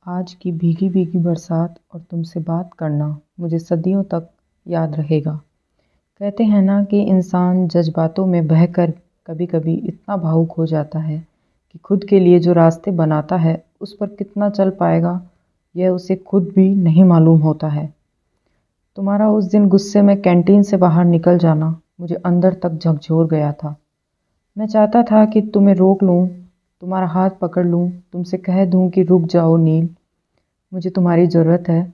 आज की भीगी भीगी बरसात और तुमसे बात करना मुझे सदियों तक याद रहेगा। कहते हैं ना कि इंसान जज्बातों में बहकर कभी कभी इतना भावुक हो जाता है कि खुद के लिए जो रास्ते बनाता है उस पर कितना चल पाएगा यह उसे खुद भी नहीं मालूम होता है। तुम्हारा उस दिन गुस्से में कैंटीन से बाहर निकल जाना मुझे अंदर तक झकझोर गया था। मैं चाहता था कि तुम्हें रोक लूं, तुम्हारा हाथ पकड़ लूं, तुमसे कह दूं कि रुक जाओ नील, मुझे तुम्हारी ज़रूरत है।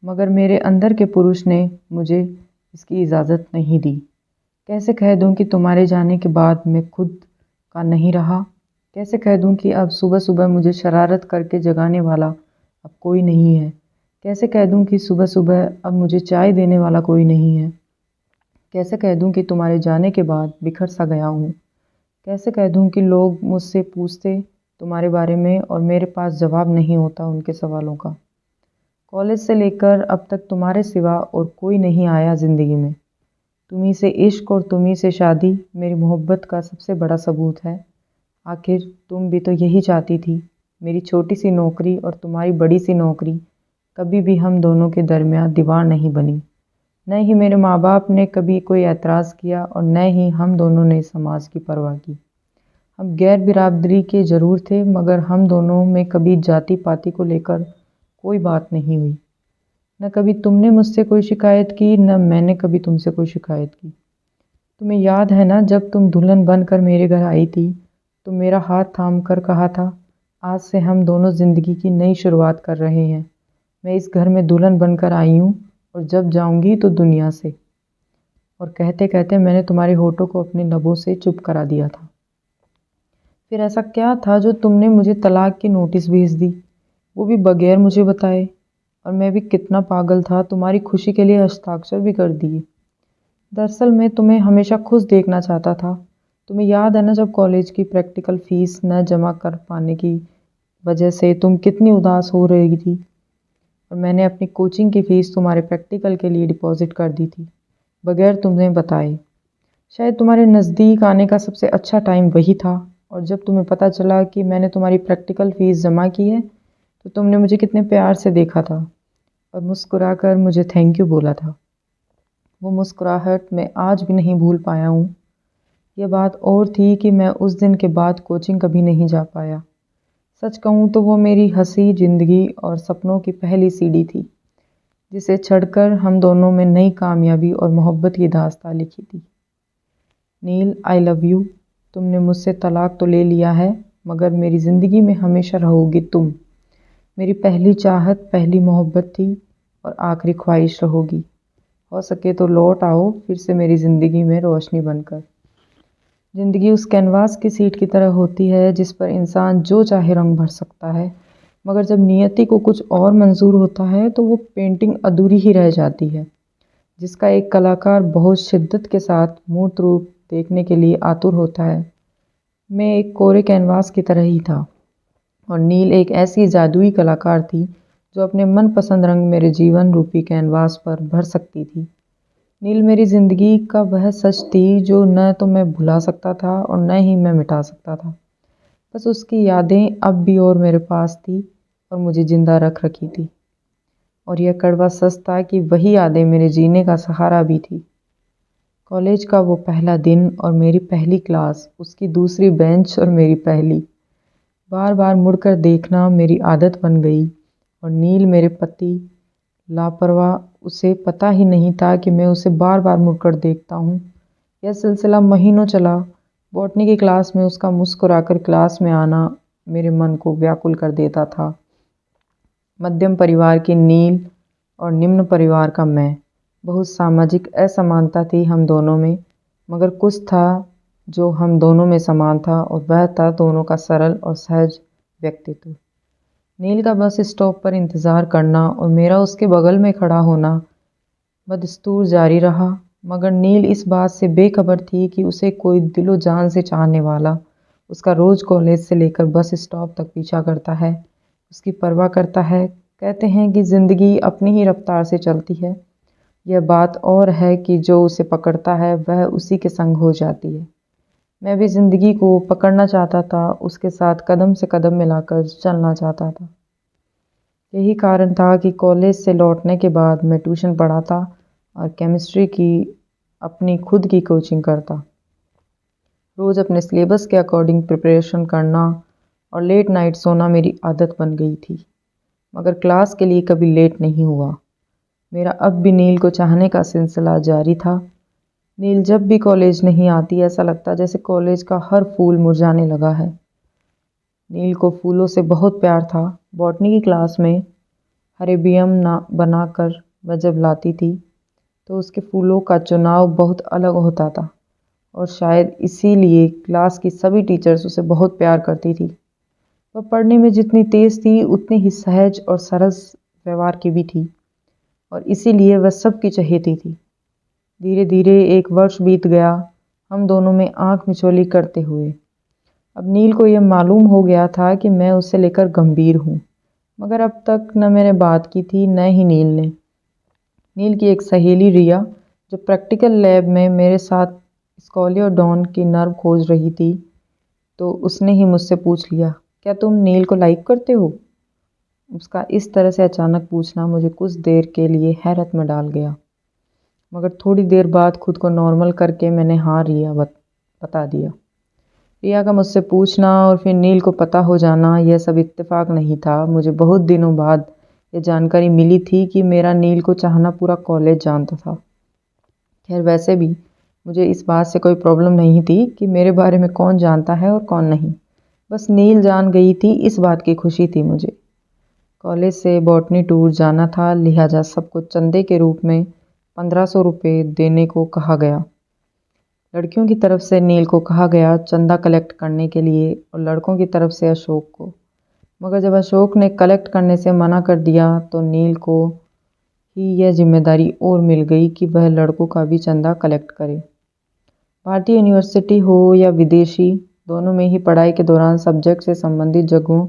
मगर मेरे अंदर के पुरुष ने मुझे इसकी इजाज़त नहीं दी। कैसे कह दूं कि तुम्हारे जाने के बाद मैं खुद का नहीं रहा। कैसे कह दूं कि अब सुबह सुबह मुझे शरारत करके जगाने वाला अब कोई नहीं है। कैसे कह दूं कि सुबह सुबह अब मुझे चाय देने वाला कोई नहीं है। कैसे कह दूं कि तुम्हारे जाने के बाद बिखर सा गया हूँ। कैसे कह दूं कि लोग मुझसे पूछते तुम्हारे बारे में और मेरे पास जवाब नहीं होता उनके सवालों का। कॉलेज से लेकर अब तक तुम्हारे सिवा और कोई नहीं आया ज़िंदगी में। तुम्ही से इश्क और तुम्ही से शादी मेरी मोहब्बत का सबसे बड़ा सबूत है। आखिर तुम भी तो यही चाहती थी। मेरी छोटी सी नौकरी और तुम्हारी बड़ी सी नौकरी कभी भी हम दोनों के दरमियान दीवार नहीं बनी। न ही मेरे माँ बाप ने कभी कोई एतराज़ किया और न ही हम दोनों ने समाज की परवाह की। हम गैर बिरादरी के ज़रूर थे मगर हम दोनों में कभी जाति पाति को लेकर कोई बात नहीं हुई। न कभी तुमने मुझसे कोई शिकायत की न मैंने कभी तुमसे कोई शिकायत की। तुम्हें याद है ना, जब तुम दुल्हन बनकर मेरे घर आई थी तो मेरा हाथ थाम कर कहा था, आज से हम दोनों ज़िंदगी की नई शुरुआत कर रहे हैं। मैं इस घर में दुल्हन बनकर आई हूँ और जब जाऊँगी तो दुनिया से। और कहते कहते मैंने तुम्हारे होठों को अपने लबों से चुप करा दिया था। फिर ऐसा क्या था जो तुमने मुझे तलाक की नोटिस भेज दी, वो भी बगैर मुझे बताए। और मैं भी कितना पागल था, तुम्हारी खुशी के लिए हस्ताक्षर भी कर दिए। दरअसल मैं तुम्हें हमेशा खुश देखना चाहता था। तुम्हें याद है ना, जब कॉलेज की प्रैक्टिकल फ़ीस न जमा कर पाने की वजह से तुम कितनी उदास हो रही थी और मैंने अपनी कोचिंग की फ़ीस तुम्हारे प्रैक्टिकल के लिए डिपॉज़िट कर दी थी बगैर तुम्हें बताए। शायद तुम्हारे नज़दीक आने का सबसे अच्छा टाइम वही था। और जब तुम्हें पता चला कि मैंने तुम्हारी प्रैक्टिकल फ़ीस जमा की है तो तुमने मुझे कितने प्यार से देखा था और मुस्कुराकर मुझे थैंक यू बोला था। वो मुस्कुराहट मैं आज भी नहीं भूल पाया हूँ। ये बात और थी कि मैं उस दिन के बाद कोचिंग कभी नहीं जा पाया। सच कहूँ तो वो मेरी हंसी ज़िंदगी और सपनों की पहली सीढ़ी थी जिसे चढ़कर हम दोनों में नई कामयाबी और मोहब्बत की दास्तां लिखी थी। नील, आई लव यू। तुमने मुझसे तलाक तो ले लिया है मगर मेरी ज़िंदगी में हमेशा रहोगी तुम। मेरी पहली चाहत, पहली मोहब्बत थी और आखिरी ख्वाहिश रहोगी। हो सके तो लौट आओ फिर से मेरी ज़िंदगी में रोशनी बनकर। ज़िंदगी उस कैनवास की सीट की तरह होती है जिस पर इंसान जो चाहे रंग भर सकता है, मगर जब नियति को कुछ और मंजूर होता है तो वो पेंटिंग अधूरी ही रह जाती है जिसका एक कलाकार बहुत शिद्दत के साथ मूर्त रूप देखने के लिए आतुर होता है। मैं एक कोरे कैनवास की तरह ही था और नील एक ऐसी जादुई कलाकार थी जो अपने मनपसंद रंग मेरे जीवन रूपी कैनवास पर भर सकती थी। नील मेरी ज़िंदगी का वह सच थी जो न तो मैं भुला सकता था और न ही मैं मिटा सकता था। बस उसकी यादें अब भी और मेरे पास थी और मुझे ज़िंदा रख रखी थी। और यह कड़वा सच था कि वही यादें मेरे जीने का सहारा भी थी। कॉलेज का वो पहला दिन और मेरी पहली क्लास, उसकी दूसरी बेंच और मेरी पहली। बार बार मुड़कर देखना मेरी आदत बन गई और नील मेरे पति लापरवाह, उसे पता ही नहीं था कि मैं उसे बार बार मुड़कर देखता हूँ। यह सिलसिला महीनों चला। बॉटनी की क्लास में उसका मुस्कुराकर क्लास में आना मेरे मन को व्याकुल कर देता था। मध्यम परिवार की नील और निम्न परिवार का मैं, बहुत सामाजिक असमानता थी हम दोनों में, मगर कुछ था जो हम दोनों में समान था और वह था दोनों का सरल और सहज व्यक्तित्व। नील का बस स्टॉप पर इंतज़ार करना और मेरा उसके बगल में खड़ा होना बदस्तूर जारी रहा, मगर नील इस बात से बेखबर थी कि उसे कोई दिलो जान से चाहने वाला उसका रोज़ कॉलेज से लेकर बस स्टॉप तक पीछा करता है, उसकी परवाह करता है। कहते हैं कि ज़िंदगी अपनी ही रफ्तार से चलती है। यह बात और है कि जो उसे पकड़ता है वह उसी के संग हो जाती है। मैं भी ज़िंदगी को पकड़ना चाहता था, उसके साथ कदम से कदम मिलाकर चलना चाहता था। यही कारण था कि कॉलेज से लौटने के बाद मैं ट्यूशन पढ़ाता और केमिस्ट्री की अपनी खुद की कोचिंग करता। रोज़ अपने सिलेबस के अकॉर्डिंग प्रिपरेशन करना और लेट नाइट सोना मेरी आदत बन गई थी, मगर क्लास के लिए कभी लेट नहीं हुआ। मेरा अब भी नील को चाहने का सिलसिला जारी था। नील जब भी कॉलेज नहीं आती ऐसा लगता जैसे कॉलेज का हर फूल मुरझाने लगा है। नील को फूलों से बहुत प्यार था। बॉटनी की क्लास में हरेबियम ना बनाकर वह जब लाती थी तो उसके फूलों का चुनाव बहुत अलग होता था और शायद इसीलिए क्लास की सभी टीचर्स उसे बहुत प्यार करती थी। वह पढ़ने में जितनी तेज़ थी उतनी ही सहज और सरल व्यवहार की भी थी और इसीलिए वह सबकी चहेती थी। धीरे धीरे एक वर्ष बीत गया, हम दोनों में आंख मिचौली करते हुए। अब नील को यह मालूम हो गया था कि मैं उसे लेकर गंभीर हूँ, मगर अब तक न मैंने बात की थी न ही नील ने। नील की एक सहेली रिया, जो प्रैक्टिकल लैब में मेरे साथ स्कॉलियोडॉन की नर्व खोज रही थी, तो उसने ही मुझसे पूछ लिया, क्या तुम नील को लाइक करते हो? उसका इस तरह से अचानक पूछना मुझे कुछ देर के लिए हैरत में डाल गया, मगर थोड़ी देर बाद खुद को नॉर्मल करके मैंने हाँ रिया बता दिया। रिया का मुझसे पूछना और फिर नील को पता हो जाना यह सब इत्तेफाक नहीं था। मुझे बहुत दिनों बाद ये जानकारी मिली थी कि मेरा नील को चाहना पूरा कॉलेज जानता था। खैर वैसे भी मुझे इस बात से कोई प्रॉब्लम नहीं थी कि मेरे बारे में कौन जानता है और कौन नहीं। बस नील जान गई थी, इस बात की खुशी थी मुझे। कॉलेज से बॉटनी टूर जाना था, लिहाजा सबको चंदे के रूप में 1500 रुपये देने को कहा गया। लड़कियों की तरफ से नील को कहा गया चंदा कलेक्ट करने के लिए और लड़कों की तरफ से अशोक को। मगर जब अशोक ने कलेक्ट करने से मना कर दिया तो नील को ही यह जिम्मेदारी और मिल गई कि वह लड़कों का भी चंदा कलेक्ट करे। भारतीय यूनिवर्सिटी हो या विदेशी, दोनों में ही पढ़ाई के दौरान सब्जेक्ट से संबंधित जगहों,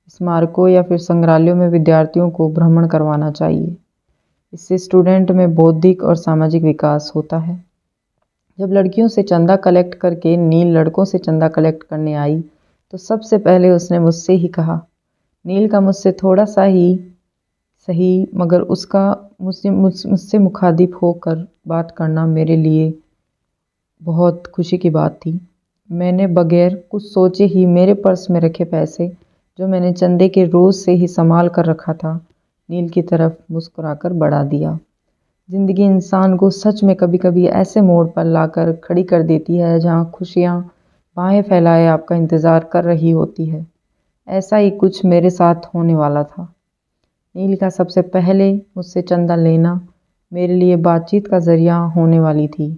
स्मारकों या फिर संग्रहालयों में विद्यार्थियों को भ्रमण करवाना चाहिए। इससे स्टूडेंट में बौद्धिक और सामाजिक विकास होता है। जब लड़कियों से चंदा कलेक्ट करके नील लड़कों से चंदा कलेक्ट करने आई तो सबसे पहले उसने मुझसे ही कहा। नील का मुझसे थोड़ा सा ही सही मगर उसका मुझसे मुखातिब होकर बात करना मेरे लिए बहुत खुशी की बात थी। मैंने बगैर कुछ सोचे ही मेरे पर्स में रखे पैसे, जो मैंने चंदे के रोज़ से ही संभाल कर रखा था, नील की तरफ मुस्कुराकर बढ़ा दिया। ज़िंदगी इंसान को सच में कभी कभी ऐसे मोड़ पर लाकर खड़ी कर देती है जहाँ खुशियाँ बाहें फैलाए आपका इंतज़ार कर रही होती है। ऐसा ही कुछ मेरे साथ होने वाला था। नील का सबसे पहले मुझसे चंदा लेना मेरे लिए बातचीत का ज़रिया होने वाली थी।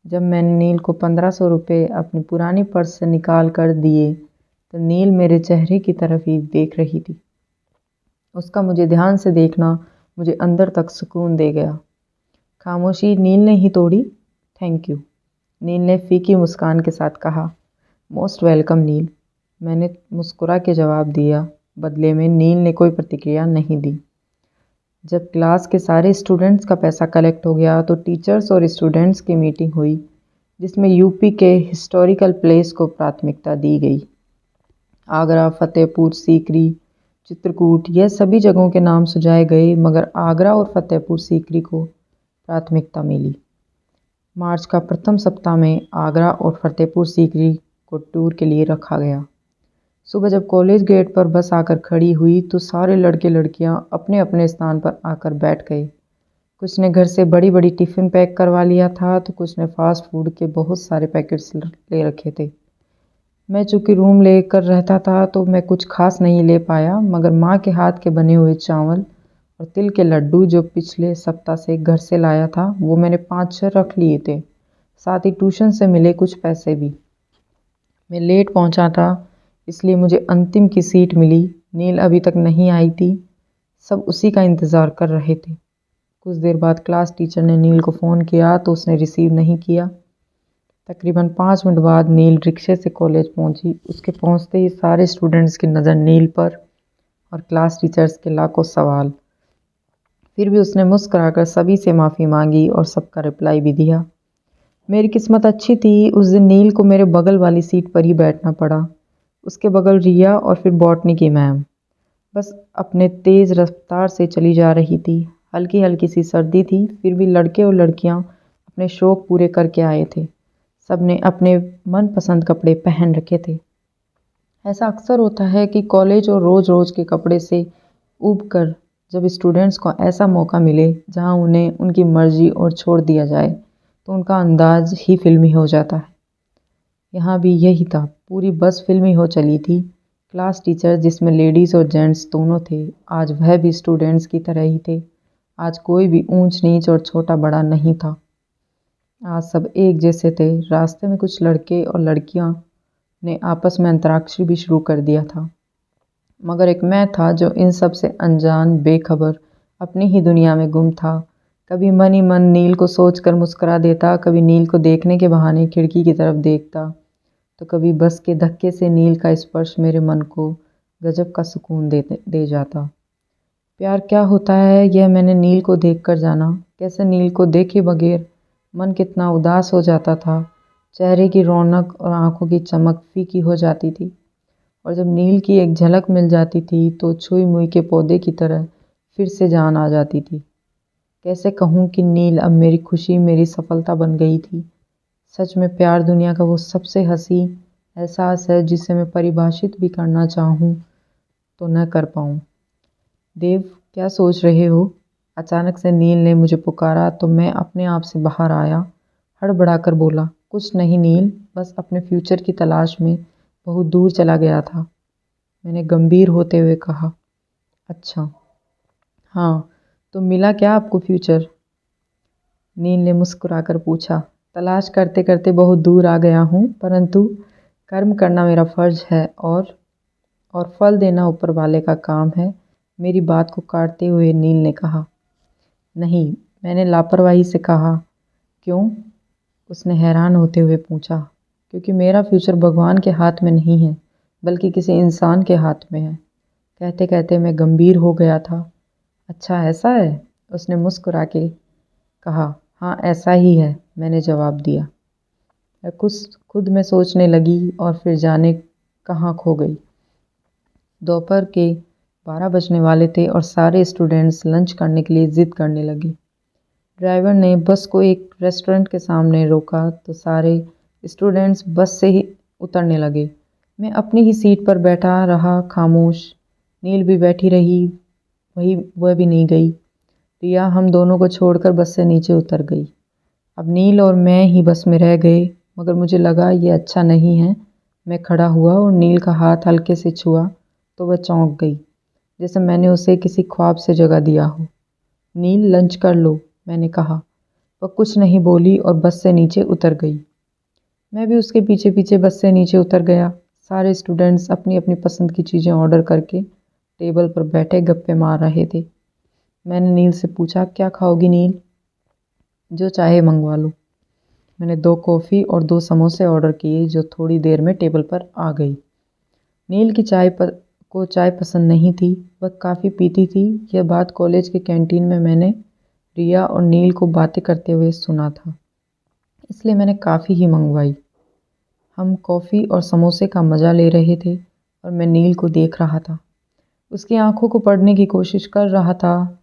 जब मैंने नील को 1500 रुपये अपनी पुरानी पर्स से निकाल कर दिए तो नील मेरे चेहरे की तरफ ही देख रही थी। उसका मुझे ध्यान से देखना मुझे अंदर तक सुकून दे गया। खामोशी नील ने ही तोड़ी। थैंक यू, नील ने फीकी मुस्कान के साथ कहा। मोस्ट वेलकम नील, मैंने मुस्कुरा के जवाब दिया। बदले में नील ने कोई प्रतिक्रिया नहीं दी। जब क्लास के सारे स्टूडेंट्स का पैसा कलेक्ट हो गया तो टीचर्स और स्टूडेंट्स की मीटिंग हुई, जिसमें यूपी के हिस्टोरिकल प्लेस को प्राथमिकता दी गई। आगरा, फतेहपुर सीकरी, चित्रकूट, यह सभी जगहों के नाम सुझाए गए, मगर आगरा और फतेहपुर सीकरी को प्राथमिकता मिली। मार्च का प्रथम सप्ताह में आगरा और फतेहपुर सीकरी को टूर के लिए रखा गया। सुबह जब कॉलेज गेट पर बस आकर खड़ी हुई तो सारे लड़के लड़कियां अपने अपने स्थान पर आकर बैठ गए। कुछ ने घर से बड़ी बड़ी टिफ़िन पैक करवा लिया था तो कुछ ने फास्ट फूड के बहुत सारे पैकेट्स ले रखे थे। मैं चूँकि रूम लेकर रहता था तो मैं कुछ खास नहीं ले पाया, मगर माँ के हाथ के बने हुए चावल और तिल के लड्डू जो पिछले सप्ताह से घर से लाया था वो मैंने 5-6 रख लिए थे, साथ ही ट्यूशन से मिले कुछ पैसे भी। मैं लेट पहुंचा था इसलिए मुझे अंतिम की सीट मिली। नील अभी तक नहीं आई थी, सब उसी का इंतज़ार कर रहे थे। कुछ देर बाद क्लास टीचर ने नील को फ़ोन किया तो उसने रिसीव नहीं किया। तकरीबन 5 मिनट बाद नील रिक्शे से कॉलेज पहुंची। उसके पहुंचते ही सारे स्टूडेंट्स की नज़र नील पर और क्लास टीचर्स के लाखों सवाल। फिर भी उसने मुस्कुराकर सभी से माफ़ी मांगी और सबका रिप्लाई भी दिया। मेरी किस्मत अच्छी थी, उस दिन नील को मेरे बगल वाली सीट पर ही बैठना पड़ा। उसके बगल रिया और फिर बॉटनी की मैम। बस अपने तेज़ रफ्तार से चली जा रही थी। हल्की हल्की सी सर्दी थी, फिर भी लड़के और लड़कियां अपने शौक पूरे करके आए थे। सब ने अपने मनपसंद कपड़े पहन रखे थे। ऐसा अक्सर होता है कि कॉलेज और रोज़ रोज़ के कपड़े से ऊब कर जब स्टूडेंट्स को ऐसा मौका मिले जहां उन्हें उनकी मर्जी और छोड़ दिया जाए, तो उनका अंदाज ही फिल्मी हो जाता है। यहाँ भी यही था, पूरी बस फिल्मी हो चली थी। क्लास टीचर जिसमें लेडीज़ और जेंट्स दोनों थे, आज वह भी स्टूडेंट्स की तरह ही थे। आज कोई भी ऊंच नीच और छोटा बड़ा नहीं था। आज सब एक जैसे थे। रास्ते में कुछ लड़के और लड़कियां ने आपस में अंतराक्षरी भी शुरू कर दिया था, मगर एक मैं था जो इन सब से अनजान, बेखबर, अपनी ही दुनिया में गुम था। कभी मन ही मन नील को सोचकर मुस्कुरा देता, कभी नील को देखने के बहाने खिड़की की तरफ देखता, तो कभी बस के धक्के से नील का स्पर्श मेरे मन को गजब का सुकून दे जाता। प्यार क्या होता है, यह मैंने नील को देखकर जाना। कैसे नील को देखे बगैर मन कितना उदास हो जाता था। चेहरे की रौनक और आंखों की चमक फीकी हो जाती थी, और जब नील की एक झलक मिल जाती थी तो छुई मुई के पौधे की तरह फिर से जान आ जाती थी। कैसे कहूँ कि नील अब मेरी खुशी, मेरी सफलता बन गई थी। सच में प्यार दुनिया का वो सबसे हंसी एहसास है जिसे मैं परिभाषित भी करना चाहूँ तो न कर पाऊँ। देव, क्या सोच रहे हो? अचानक से नील ने मुझे पुकारा तो मैं अपने आप से बाहर आया। हड़बड़ाकर बोला, कुछ नहीं नील, बस अपने फ्यूचर की तलाश में बहुत दूर चला गया था। मैंने गंभीर होते हुए कहा। अच्छा, हाँ, तो मिला क्या आपको फ्यूचर? नील ने मुस्कुराकर पूछा। तलाश करते करते बहुत दूर आ गया हूँ, परंतु कर्म करना मेरा फर्ज है और फल देना ऊपर वाले का काम है। मेरी बात को काटते हुए नील ने कहा। नहीं, मैंने लापरवाही से कहा। क्यों? उसने हैरान होते हुए पूछा। क्योंकि मेरा फ्यूचर भगवान के हाथ में नहीं है, बल्कि किसी इंसान के हाथ में है। कहते कहते मैं गंभीर हो गया था। अच्छा ऐसा है? उसने मुस्कुरा के कहा। हाँ ऐसा ही है, मैंने जवाब दिया। मैं कुछ खुद में सोचने लगी और फिर जाने कहाँ खो गई। दोपहर के 12 बजने वाले थे और सारे स्टूडेंट्स लंच करने के लिए ज़िद करने लगे। ड्राइवर ने बस को एक रेस्टोरेंट के सामने रोका तो सारे स्टूडेंट्स बस से ही उतरने लगे। मैं अपनी ही सीट पर बैठा रहा खामोश। नील भी बैठी रही, वह भी नहीं गई। रिया हम दोनों को छोड़कर बस से नीचे उतर गई। अब नील और मैं ही बस में रह गए, मगर मुझे लगा ये अच्छा नहीं है। मैं खड़ा हुआ और नील का हाथ हल्के से छुआ तो वह चौंक गई, जैसे मैंने उसे किसी ख्वाब से जगा दिया हो। नील लंच कर लो, मैंने कहा। वह कुछ नहीं बोली और बस से नीचे उतर गई। मैं भी उसके पीछे पीछे बस से नीचे उतर गया। सारे स्टूडेंट्स अपनी अपनी पसंद की चीज़ें ऑर्डर करके टेबल पर बैठे गप्पे मार रहे थे। मैंने नील से पूछा, क्या खाओगी नील? जो चाहे मंगवा लो। मैंने 2 कॉफ़ी और 2 समोसे ऑर्डर किए जो थोड़ी देर में टेबल पर आ गई। नील की चाय पसंद नहीं थी, वह काफ़ी पीती थी। यह बात कॉलेज के कैंटीन में मैंने रिया और नील को बातें करते हुए सुना था, इसलिए मैंने काफ़ी ही मंगवाई। हम कॉफ़ी और समोसे का मज़ा ले रहे थे और मैं नील को देख रहा था। उसकी आंखों को पढ़ने की कोशिश कर रहा था।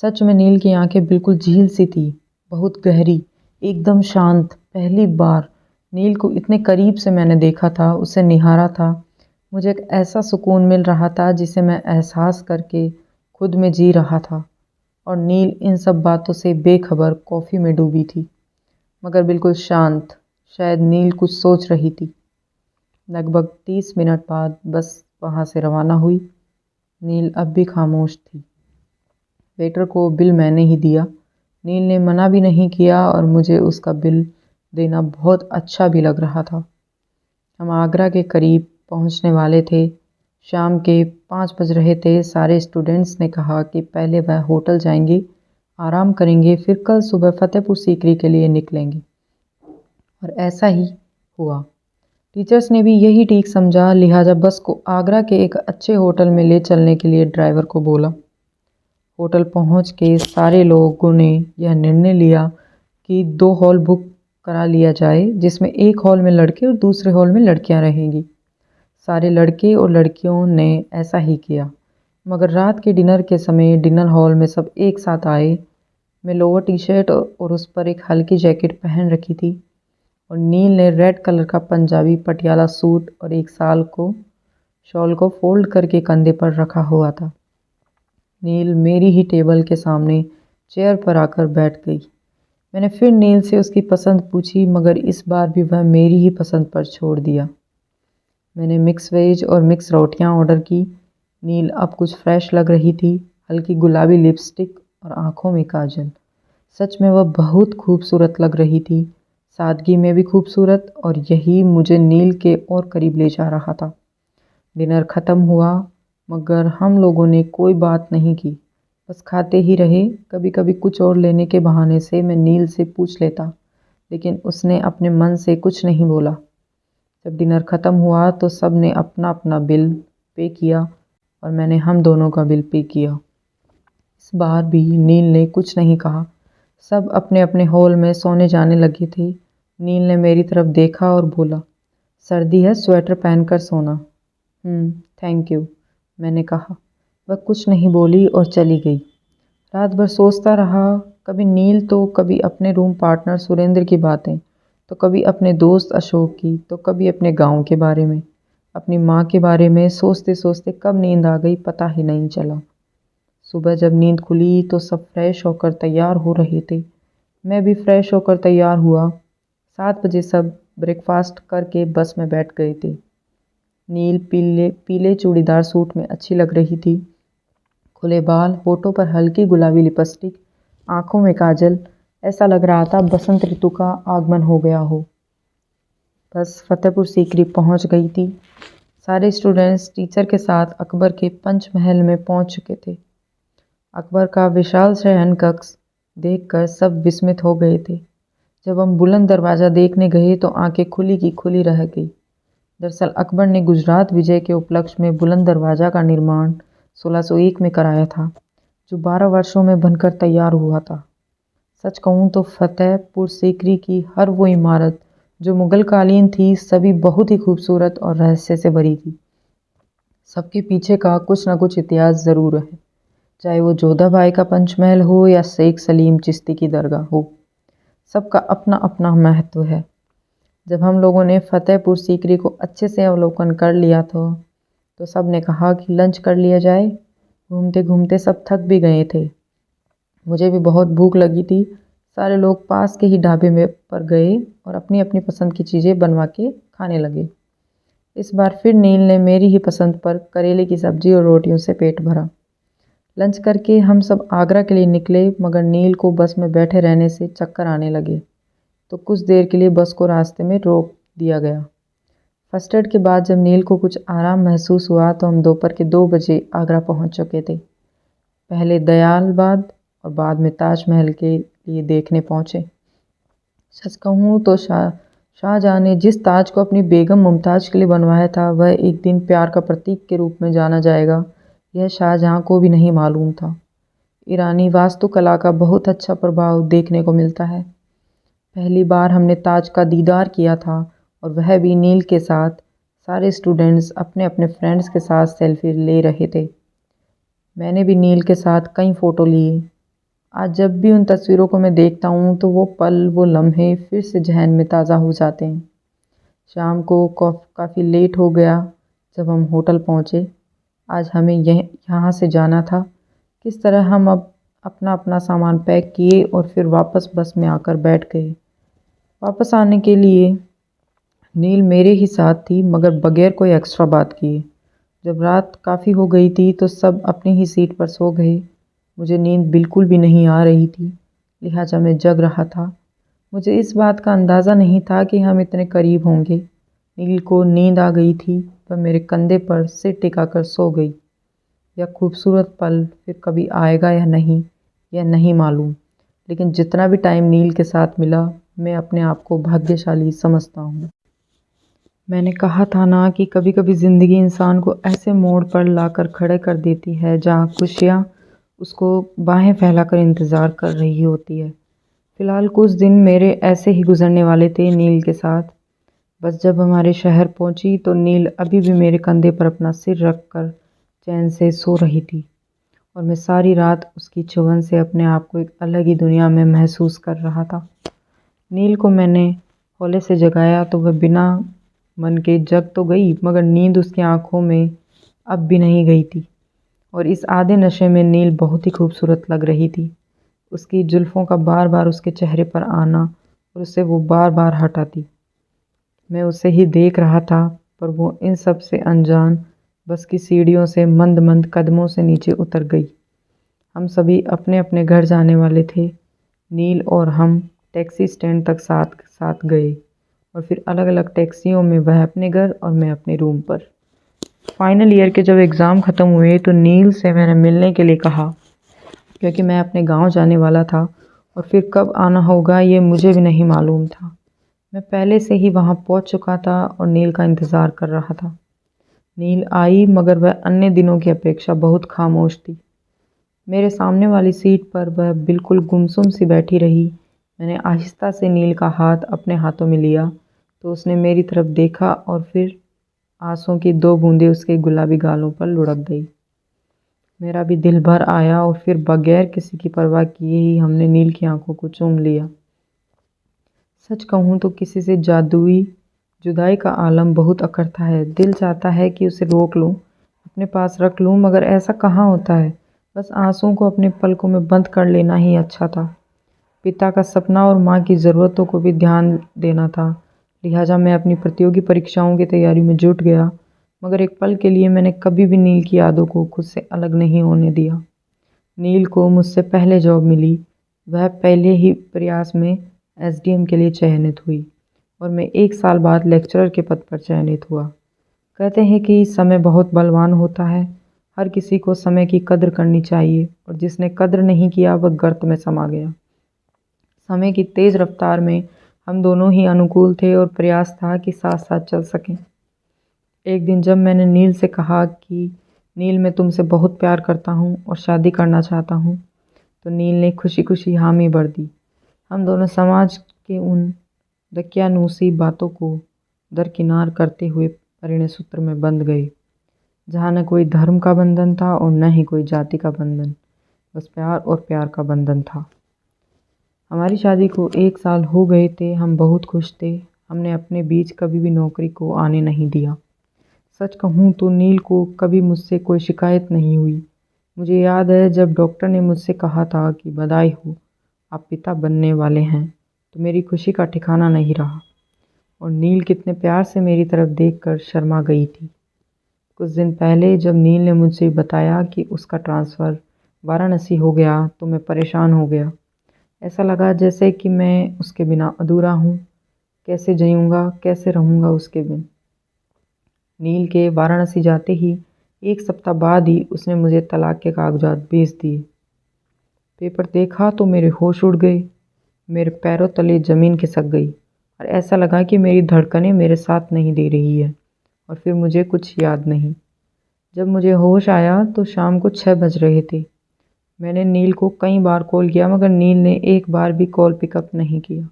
सच में नील की आंखें बिल्कुल झील सी थी, बहुत गहरी, एकदम शांत। पहली बार नील को इतने करीब से मैंने देखा था, उसे निहारा था। मुझे एक ऐसा सुकून मिल रहा था जिसे मैं एहसास करके खुद में जी रहा था, और नील इन सब बातों से बेखबर कॉफ़ी में डूबी थी, मगर बिल्कुल शांत। शायद नील कुछ सोच रही थी। लगभग 30 मिनट बाद बस वहाँ से रवाना हुई। नील अब भी खामोश थी। वेटर को बिल मैंने ही दिया। नील ने मना भी नहीं किया और मुझे उसका बिल देना बहुत अच्छा भी लग रहा था। हम आगरा के करीब पहुंचने वाले थे। शाम के 5 बज रहे थे। सारे स्टूडेंट्स ने कहा कि पहले वह होटल जाएंगे, आराम करेंगे, फिर कल सुबह फतेहपुर सीकरी के लिए निकलेंगे। और ऐसा ही हुआ। टीचर्स ने भी यही ठीक समझा, लिहाजा बस को आगरा के एक अच्छे होटल में ले चलने के लिए ड्राइवर को बोला। होटल पहुंच के सारे लोगों ने यह निर्णय लिया कि 2 हॉल बुक करा लिया जाए, जिसमें एक हॉल में लड़के और दूसरे हॉल में लड़कियां रहेंगी। सारे लड़के और लड़कियों ने ऐसा ही किया। मगर रात के डिनर के समय डिनर हॉल में सब एक साथ आए। मैं लोअर टी शर्ट और उस पर एक हल्की जैकेट पहन रखी थी और नील ने रेड कलर का पंजाबी पटियाला सूट और एक शॉल को फोल्ड करके कंधे पर रखा हुआ था। नील मेरी ही टेबल के सामने चेयर पर आकर बैठ गई। मैंने फिर नील से उसकी पसंद पूछी, मगर इस बार भी वह मेरी ही पसंद पर छोड़ दिया। मैंने मिक्स वेज और मिक्स रोटियां ऑर्डर की। नील अब कुछ फ्रेश लग रही थी, हल्की गुलाबी लिपस्टिक और आंखों में काजल। सच में वह बहुत खूबसूरत लग रही थी, सादगी में भी खूबसूरत, और यही मुझे नील के और करीब ले जा रहा था। डिनर ख़त्म हुआ, मगर हम लोगों ने कोई बात नहीं की, बस खाते ही रहे। कभी कभी कुछ और लेने के बहाने से मैं नील से पूछ लेता, लेकिन उसने अपने मन से कुछ नहीं बोला। जब डिनर ख़त्म हुआ तो सब ने अपना अपना बिल पे किया और मैंने हम दोनों का बिल पे किया। इस बार भी नील ने कुछ नहीं कहा। सब अपने अपने हॉल में सोने जाने लगे थे। नील ने मेरी तरफ देखा और बोला, सर्दी है, स्वेटर पहनकर सोना। थैंक यू, मैंने कहा। वह कुछ नहीं बोली और चली गई। रात भर सोचता रहा, कभी नील तो कभी अपने रूम पार्टनर सुरेंद्र की बातें, तो कभी अपने दोस्त अशोक की, तो कभी अपने गांव के बारे में, अपनी माँ के बारे में। सोचते सोचते कब नींद आ गई पता ही नहीं चला। सुबह जब नींद खुली तो सब फ्रेश होकर तैयार हो रहे थे। मैं भी फ्रेश होकर तैयार हुआ। 7 बजे सब ब्रेकफास्ट करके बस में बैठ गए थे। नील पीले पीले चूड़ीदार सूट में अच्छी लग रही थी। खुले बाल, होठों पर हल्की गुलाबी लिपस्टिक, आंखों में काजल। ऐसा लग रहा था बसंत ऋतु का आगमन हो गया हो। बस फतेहपुर सीकरी पहुंच गई थी। सारे स्टूडेंट्स टीचर के साथ अकबर के पंचमहल में पहुंच चुके थे। अकबर का विशाल शयन कक्ष देखकर सब विस्मित हो गए थे। जब हम बुलंद दरवाज़ा देखने गए तो आंखें खुली की खुली रह गई। दरअसल अकबर ने गुजरात विजय के उपलक्ष्य में बुलंद दरवाज़ा का निर्माण 1601 में कराया था, जो 12 वर्षों में बनकर तैयार हुआ था। सच कहूँ तो फतेहपुर सीकरी की हर वो इमारत जो मुगल कालीन थी, सभी बहुत ही खूबसूरत और रहस्य से भरी थी। सबके पीछे का कुछ न कुछ इतिहास ज़रूर है, चाहे वो जोधा बाई का पंचमहल हो या शेख सलीम चिश्ती की दरगाह हो। सबका अपना अपना महत्व है। जब हम लोगों ने फतेहपुर सीकरी को अच्छे से अवलोकन कर लिया था तो सब ने कहा कि लंच कर लिया जाए। घूमते घूमते सब थक भी गए थे। मुझे भी बहुत भूख लगी थी। सारे लोग पास के ही ढाबे में पर गए और अपनी अपनी पसंद की चीज़ें बनवा के खाने लगे। इस बार फिर नील ने मेरी ही पसंद पर करेले की सब्ज़ी और रोटियों से पेट भरा। लंच करके हम सब आगरा के लिए निकले, मगर नील को बस में बैठे रहने से चक्कर आने लगे, तो कुछ देर के लिए बस को रास्ते में रोक दिया गया। फर्स्ट एड के बाद जब नील को कुछ आराम महसूस हुआ तो हम दोपहर के 2 बजे आगरा पहुंच चुके थे। पहले दयालबाद और बाद में ताजमहल के लिए देखने पहुंचे। सच कहूँ तो शाहजहाँ ने जिस ताज को अपनी बेगम मुमताज़ के लिए बनवाया था, वह एक दिन प्यार का प्रतीक के रूप में जाना जाएगा, यह शाहजहाँ को भी नहीं मालूम था। ईरानी वास्तुकला का बहुत अच्छा प्रभाव देखने को मिलता है। पहली बार हमने ताज का दीदार किया था, और वह भी नील के साथ। सारे स्टूडेंट्स अपने अपने फ्रेंड्स के साथ सेल्फी ले रहे थे। मैंने भी नील के साथ कई फ़ोटो लिए। आज जब भी उन तस्वीरों को मैं देखता हूँ तो वो पल, वो लम्हे फिर से जहन में ताज़ा हो जाते हैं। शाम को काफ़ी लेट हो गया जब हम होटल पहुँचे। आज हमें यहाँ से जाना था। किस तरह हम अब अपना अपना सामान पैक किए और फिर वापस बस में आकर बैठ गए। वापस आने के लिए नील मेरे ही साथ थी, मगर बगैर कोई एक्स्ट्रा बात किए। जब रात काफ़ी हो गई थी तो सब अपनी ही सीट पर सो गए। मुझे नींद बिल्कुल भी नहीं आ रही थी, लिहाजा मैं जग रहा था। मुझे इस बात का अंदाज़ा नहीं था कि हम इतने करीब होंगे। नील को नींद आ गई थी, वह मेरे कंधे पर सिर टिकाकर सो गई। यह खूबसूरत पल फिर कभी आएगा या नहीं, यह नहीं मालूम, लेकिन जितना भी टाइम नील के साथ मिला, मैं अपने आप को भाग्यशाली समझता हूँ। मैंने कहा था ना कि कभी कभी ज़िंदगी इंसान को ऐसे मोड़ पर लाकर खड़े कर देती है जहाँ खुशियाँ उसको बाहें फैलाकर इंतज़ार कर रही होती है। फ़िलहाल कुछ दिन मेरे ऐसे ही गुजरने वाले थे नील के साथ। बस जब हमारे शहर पहुंची तो नील अभी भी मेरे कंधे पर अपना सिर रख कर चैन से सो रही थी और मैं सारी रात उसकी चुभन से अपने आप को एक अलग ही दुनिया में महसूस कर रहा था। नील को मैंने हौले से जगाया तो वह बिना मन के जग तो गई, मगर नींद उसकी आंखों में अब भी नहीं गई थी। और इस आधे नशे में नील बहुत ही खूबसूरत लग रही थी। उसकी जुल्फ़ों का बार बार उसके चेहरे पर आना और उसे वो बार बार हटाती। मैं उसे ही देख रहा था, पर वो इन सब से अनजान बस की सीढ़ियों से मंद मंद कदमों से नीचे उतर गई। हम सभी अपने अपने घर जाने वाले थे। नील और हम टैक्सी स्टैंड तक साथ साथ गए और फिर अलग अलग टैक्सियों में, वह अपने घर और मैं अपने रूम पर। फाइनल ईयर के जब एग्ज़ाम ख़त्म हुए तो नील से मैंने मिलने के लिए कहा, क्योंकि मैं अपने गांव जाने वाला था और फिर कब आना होगा ये मुझे भी नहीं मालूम था। मैं पहले से ही वहां पहुंच चुका था और नील का इंतज़ार कर रहा था। नील आई, मगर वह अन्य दिनों की अपेक्षा बहुत खामोश थी। मेरे सामने वाली सीट पर वह बिल्कुल गुमसुम सी बैठी रही। मैंने आहिस्ता से नील का हाथ अपने हाथों में लिया तो उसने मेरी तरफ देखा और फिर आंसुओं की 2 बूंदें उसके गुलाबी गालों पर लुढ़क गई। मेरा भी दिल भर आया और फिर बगैर किसी की परवाह किए ही हमने नील की आंखों को चूम लिया। सच कहूँ तो किसी से जादुई जुदाई का आलम बहुत अकड़ता है। दिल चाहता है कि उसे रोक लूँ, अपने पास रख लूँ, मगर ऐसा कहाँ होता है। बस आंसुओं को अपने पलकों में बंद कर लेना ही अच्छा था। पिता का सपना और माँ की ज़रूरतों को भी ध्यान देना था, लिहाजा मैं अपनी प्रतियोगी परीक्षाओं की तैयारी में जुट गया। मगर एक पल के लिए मैंने कभी भी नील की यादों को खुद से अलग नहीं होने दिया। नील को मुझसे पहले जॉब मिली। वह पहले ही प्रयास में एसडीएम के लिए चयनित हुई और मैं 1 साल बाद लेक्चरर के पद पर चयनित हुआ। कहते हैं कि समय बहुत बलवान होता है। हर किसी को समय की कद्र करनी चाहिए और जिसने कद्र नहीं किया वह गर्त में समा गया। समय की तेज़ रफ्तार में हम दोनों ही अनुकूल थे और प्रयास था कि साथ साथ चल सकें। एक दिन जब मैंने नील से कहा कि नील, मैं तुमसे बहुत प्यार करता हूँ और शादी करना चाहता हूँ, तो नील ने खुशी खुशी हामी भर दी। हम दोनों समाज के उन दकियानूसी बातों को दरकिनार करते हुए परिणय सूत्र में बंध गए, जहाँ न कोई धर्म का बंधन था और न ही कोई जाति का बंधन, बस प्यार और प्यार का बंधन था। हमारी शादी को 1 साल हो गए थे। हम बहुत खुश थे। हमने अपने बीच कभी भी नौकरी को आने नहीं दिया। सच कहूँ तो नील को कभी मुझसे कोई शिकायत नहीं हुई। मुझे याद है जब डॉक्टर ने मुझसे कहा था कि बधाई हो, आप पिता बनने वाले हैं, तो मेरी खुशी का ठिकाना नहीं रहा और नील कितने प्यार से मेरी तरफ देखकर शर्मा गई थी। कुछ दिन पहले जब नील ने मुझसे बताया कि उसका ट्रांसफ़र वाराणसी हो गया तो मैं परेशान हो गया। ऐसा लगा जैसे कि मैं उसके बिना अधूरा हूँ। कैसे जीऊँगा, कैसे रहूँगा उसके बिन। नील के वाराणसी जाते ही 1 सप्ताह बाद ही उसने मुझे तलाक के कागजात भेज दिए। पेपर देखा तो मेरे होश उड़ गए। मेरे पैरों तले ज़मीन खिसक गई और ऐसा लगा कि मेरी धड़कनें मेरे साथ नहीं दे रही है और फिर मुझे कुछ याद नहीं। जब मुझे होश आया तो शाम को 6 बज रहे थे। मैंने नील को कई बार कॉल किया, मगर नील ने एक बार भी कॉल पिकअप नहीं किया।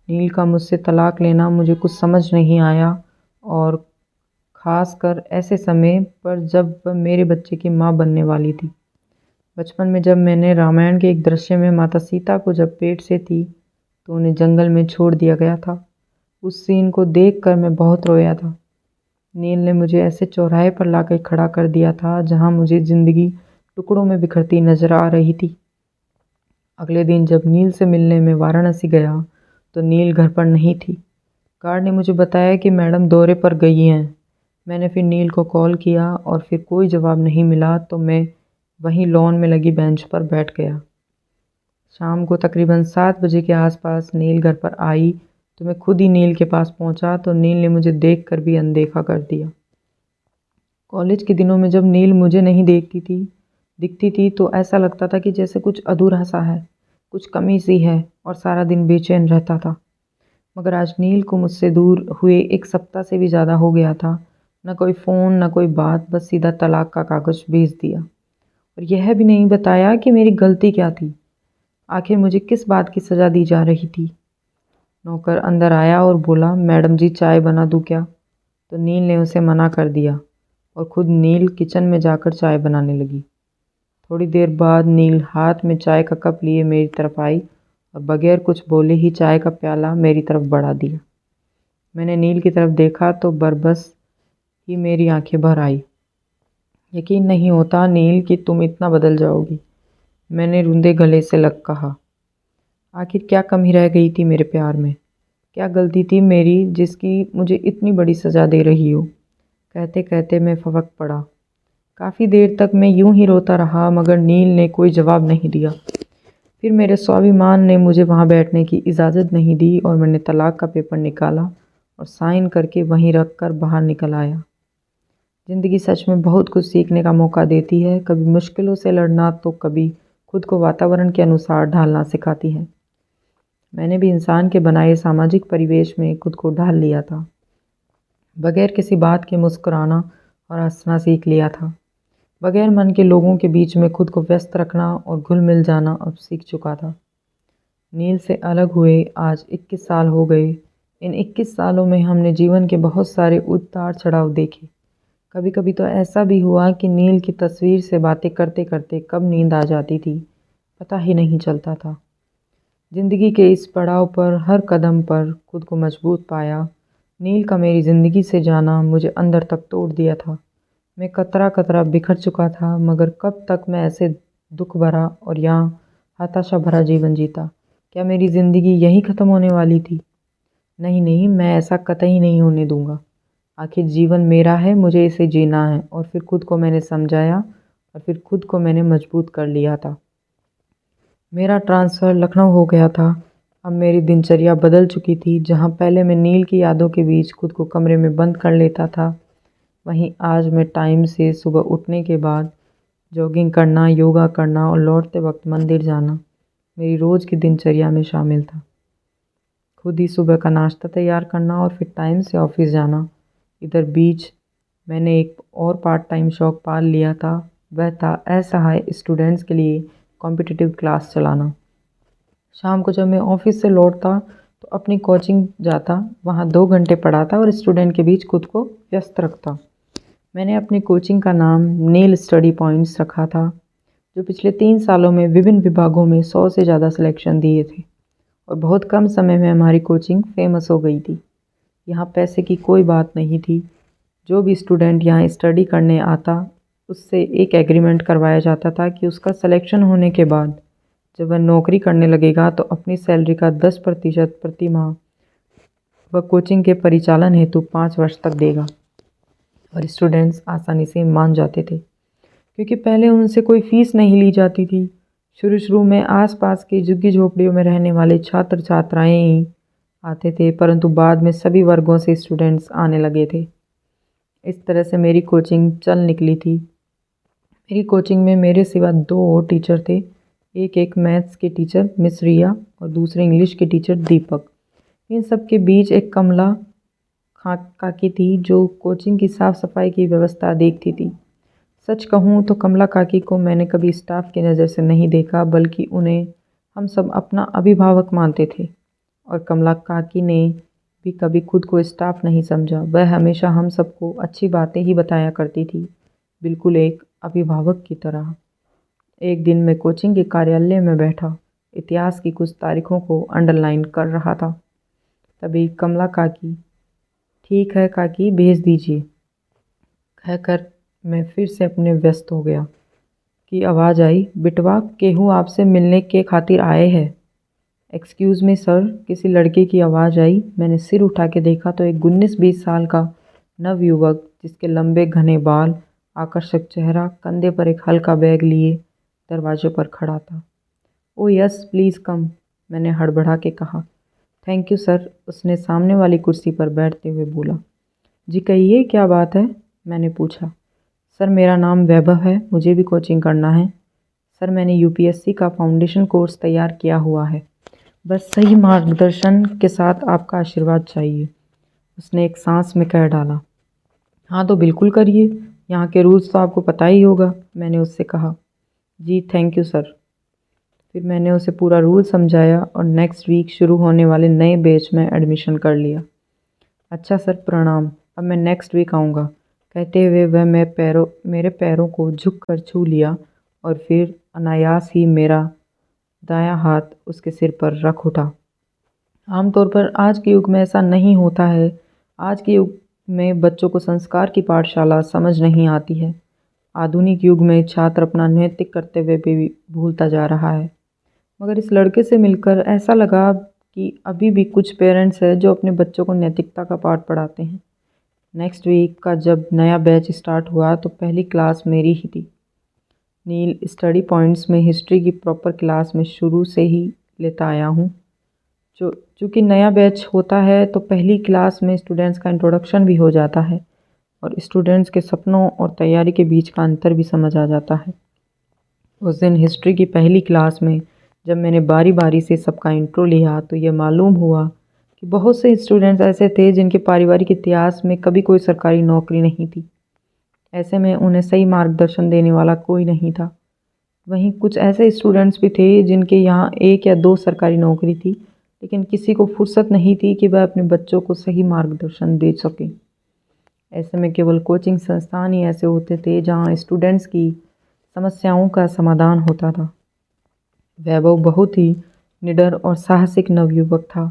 नील का मुझसे तलाक लेना मुझे कुछ समझ नहीं आया, और ख़ासकर ऐसे समय पर जब वह मेरे बच्चे की माँ बनने वाली थी। बचपन में जब मैंने रामायण के एक दृश्य में माता सीता को जब पेट से थी तो उन्हें जंगल में छोड़ दिया गया था, उस सीन को देखकर मैं बहुत रोया था। नील ने मुझे ऐसे चौराहे पर लाकर खड़ा कर दिया था जहाँ मुझे ज़िंदगी टुकड़ों में बिखरती नजर आ रही थी। अगले दिन जब नील से मिलने में वाराणसी गया तो नील घर पर नहीं थी। गार्ड ने मुझे बताया कि मैडम दौरे पर गई हैं। मैंने फिर नील को कॉल किया और फिर कोई जवाब नहीं मिला तो मैं वहीं लॉन में लगी बेंच पर बैठ गया। शाम को तकरीबन 7 बजे के आसपास नील घर पर आई तो मैं खुद ही नील के पास पहुंचा तो नील ने मुझे देखकर भी अनदेखा कर दिया। कॉलेज के दिनों में जब नील मुझे नहीं दिखती थी तो ऐसा लगता था कि जैसे कुछ अधूरा सा है, कुछ कमी सी है, और सारा दिन बेचैन रहता था। मगर आज नील को मुझसे दूर हुए 1 सप्ताह से भी ज़्यादा हो गया था। न कोई फ़ोन, न कोई बात, बस सीधा तलाक का कागज़ भेज दिया और यह भी नहीं बताया कि मेरी गलती क्या थी। आखिर मुझे किस बात की सज़ा दी जा रही थी। नौकर अंदर आया और बोला, मैडम जी चाय बना दूँ क्या? तो नील ने उसे मना कर दिया और खुद नील किचन में जाकर चाय बनाने लगी। थोड़ी देर बाद नील हाथ में चाय का कप लिए मेरी तरफ आई और बगैर कुछ बोले ही चाय का प्याला मेरी तरफ बढ़ा दिया। मैंने नील की तरफ देखा तो बरबस ही मेरी आंखें भर आई। यकीन नहीं होता नील कि तुम इतना बदल जाओगी, मैंने रूंधे गले से लग कहा। आखिर क्या कमी रह गई थी मेरे प्यार में? क्या गलती थी मेरी जिसकी मुझे इतनी बड़ी सज़ा दे रही हो? कहते कहते मैं फबक पड़ा। काफ़ी देर तक मैं यूं ही रोता रहा मगर नील ने कोई जवाब नहीं दिया। फिर मेरे स्वाभिमान ने मुझे वहां बैठने की इजाज़त नहीं दी और मैंने तलाक का पेपर निकाला और साइन करके वहीं रख कर बाहर निकल आया। ज़िंदगी सच में बहुत कुछ सीखने का मौका देती है, कभी मुश्किलों से लड़ना तो कभी खुद को वातावरण के अनुसार ढालना सिखाती है। मैंने भी इंसान के बनाए सामाजिक परिवेश में खुद को ढाल लिया था। बगैर किसी बात के मुस्कुराना और हंसना सीख लिया था। बगैर मन के लोगों के बीच में खुद को व्यस्त रखना और घुल मिल जाना अब सीख चुका था। नील से अलग हुए आज 21 साल हो गए। इन 21 सालों में हमने जीवन के बहुत सारे उतार चढ़ाव देखे। कभी कभी तो ऐसा भी हुआ कि नील की तस्वीर से बातें करते करते कब नींद आ जाती थी पता ही नहीं चलता था। ज़िंदगी के इस पड़ाव पर हर कदम पर खुद को मजबूत पाया। नील का मेरी ज़िंदगी से जाना मुझे अंदर तक तोड़ दिया था। मैं कतरा कतरा बिखर चुका था मगर कब तक मैं ऐसे दुख भरा और यहाँ हताशा भरा जीवन जीता? क्या मेरी ज़िंदगी यहीं ख़त्म होने वाली थी? नहीं नहीं, मैं ऐसा कतई नहीं होने दूंगा। आखिर जीवन मेरा है, मुझे इसे जीना है। और फिर खुद को मैंने समझाया और फिर खुद को मैंने मजबूत कर लिया था। मेरा ट्रांसफ़र लखनऊ हो गया था। अब मेरी दिनचर्या बदल चुकी थी। जहाँ पहले मैं नील की यादों के बीच खुद को कमरे में बंद कर लेता था, वहीं आज मैं टाइम से सुबह उठने के बाद जॉगिंग करना, योगा करना और लौटते वक्त मंदिर जाना मेरी रोज़ की दिनचर्या में शामिल था। खुद ही सुबह का नाश्ता तैयार करना और फिर टाइम से ऑफिस जाना। इधर बीच मैंने एक और पार्ट टाइम शौक पाल लिया था, वह था असहाय स्टूडेंट्स के लिए कॉम्पिटिटिव क्लास चलाना। शाम को जब मैं ऑफिस से लौटता तो अपनी कोचिंग जाता, वहाँ 2 घंटे पढ़ाता और स्टूडेंट के बीच खुद को व्यस्त रखता। मैंने अपनी कोचिंग का नाम नील स्टडी पॉइंट्स रखा था, जो पिछले 3 सालों में विभिन्न विभागों में 100 से ज़्यादा सिलेक्शन दिए थे और बहुत कम समय में हमारी कोचिंग फेमस हो गई थी। यहाँ पैसे की कोई बात नहीं थी। जो भी स्टूडेंट यहाँ स्टडी करने आता उससे एक एग्रीमेंट करवाया जाता था कि उसका सिलेक्शन होने के बाद जब वह नौकरी करने लगेगा तो अपनी सैलरी का 10% प्रति माह वह कोचिंग के परिचालन हेतु 5 वर्ष तक देगा। और स्टूडेंट्स आसानी से मान जाते थे क्योंकि पहले उनसे कोई फ़ीस नहीं ली जाती थी। शुरू में आसपास के झुग्गी झोपड़ियों में रहने वाले छात्र छात्राएं ही आते थे, परंतु बाद में सभी वर्गों से स्टूडेंट्स आने लगे थे। इस तरह से मेरी कोचिंग चल निकली थी। मेरी कोचिंग में मेरे सिवा 2 और टीचर थे। एक मैथ्स के टीचर मिस रिया और दूसरे इंग्लिश के टीचर दीपक। इन सब के बीच एक कमला काकी थी जो कोचिंग की साफ़ सफाई की व्यवस्था देखती थी। सच कहूँ तो कमला काकी को मैंने कभी स्टाफ की नज़र से नहीं देखा, बल्कि उन्हें हम सब अपना अभिभावक मानते थे। और कमला काकी ने भी कभी खुद को स्टाफ नहीं समझा। वह हमेशा हम सबको अच्छी बातें ही बताया करती थी, बिल्कुल एक अभिभावक की तरह। एक दिन मैं कोचिंग के कार्यालय में बैठा इतिहास की कुछ तारीखों को अंडरलाइन कर रहा था। तभी कमला काकी, ठीक है काकी भेज दीजिए, कहकर मैं फिर से अपने व्यस्त हो गया कि आवाज़ आई, बिटवा केहू आपसे मिलने के खातिर आए हैं। एक्सक्यूज़ मी सर, किसी लड़के की आवाज़ आई। मैंने सिर उठा के देखा तो एक 19-20 साल का नवयुवक, जिसके लंबे घने बाल, आकर्षक चेहरा, कंधे पर एक हल्का बैग लिए दरवाजे पर खड़ा था। ओ यस प्लीज़ कम, मैंने हड़बड़ा के कहा। थैंक यू सर, उसने सामने वाली कुर्सी पर बैठते हुए बोला। जी कहिए क्या बात है, मैंने पूछा। सर मेरा नाम वैभव है, मुझे भी कोचिंग करना है। सर मैंने यूपीएससी का फाउंडेशन कोर्स तैयार किया हुआ है, बस सही मार्गदर्शन के साथ आपका आशीर्वाद चाहिए, उसने एक सांस में कह डाला। हाँ तो बिल्कुल करिए, यहाँ के रूल्स तो आपको पता ही होगा, मैंने उससे कहा। जी थैंक यू सर। फिर मैंने उसे पूरा रूल समझाया और नेक्स्ट वीक शुरू होने वाले नए बैच में एडमिशन कर लिया। अच्छा सर प्रणाम, अब मैं नेक्स्ट वीक आऊँगा, कहते हुए वह मेरे पैरों को झुककर छू लिया और फिर अनायास ही मेरा दायां हाथ उसके सिर पर रख उठा। आमतौर पर आज के युग में ऐसा नहीं होता है। आज के युग में बच्चों को संस्कार की पाठशाला समझ नहीं आती है। आधुनिक युग में छात्र अपना नैतिक कर्तव्य भी भूलता जा रहा है। मगर इस लड़के से मिलकर ऐसा लगा कि अभी भी कुछ पेरेंट्स हैं जो अपने बच्चों को नैतिकता का पाठ पढ़ाते हैं। नेक्स्ट वीक का जब नया बैच स्टार्ट हुआ तो पहली क्लास मेरी ही थी। नील स्टडी पॉइंट्स में हिस्ट्री की प्रॉपर क्लास में शुरू से ही लेता आया हूँ। चूँकि नया बैच होता है तो पहली क्लास में स्टूडेंट्स का इंट्रोडक्शन भी हो जाता है और स्टूडेंट्स के सपनों और तैयारी के बीच का अंतर भी समझ आ जाता है। उस दिन हिस्ट्री की पहली क्लास में जब मैंने बारी बारी से सबका इंट्रो लिया तो ये मालूम हुआ कि बहुत से स्टूडेंट्स ऐसे थे जिनके पारिवारिक इतिहास में कभी कोई सरकारी नौकरी नहीं थी। ऐसे में उन्हें सही मार्गदर्शन देने वाला कोई नहीं था। वहीं कुछ ऐसे स्टूडेंट्स भी थे जिनके यहाँ 1 या 2 सरकारी नौकरी थी, लेकिन किसी को फुर्सत नहीं थी कि वह अपने बच्चों को सही मार्गदर्शन दे सके। ऐसे में केवल कोचिंग संस्थान ही ऐसे होते थे जहाँ स्टूडेंट्स की समस्याओं का समाधान होता था। वैभव बहुत ही निडर और साहसिक नवयुवक था।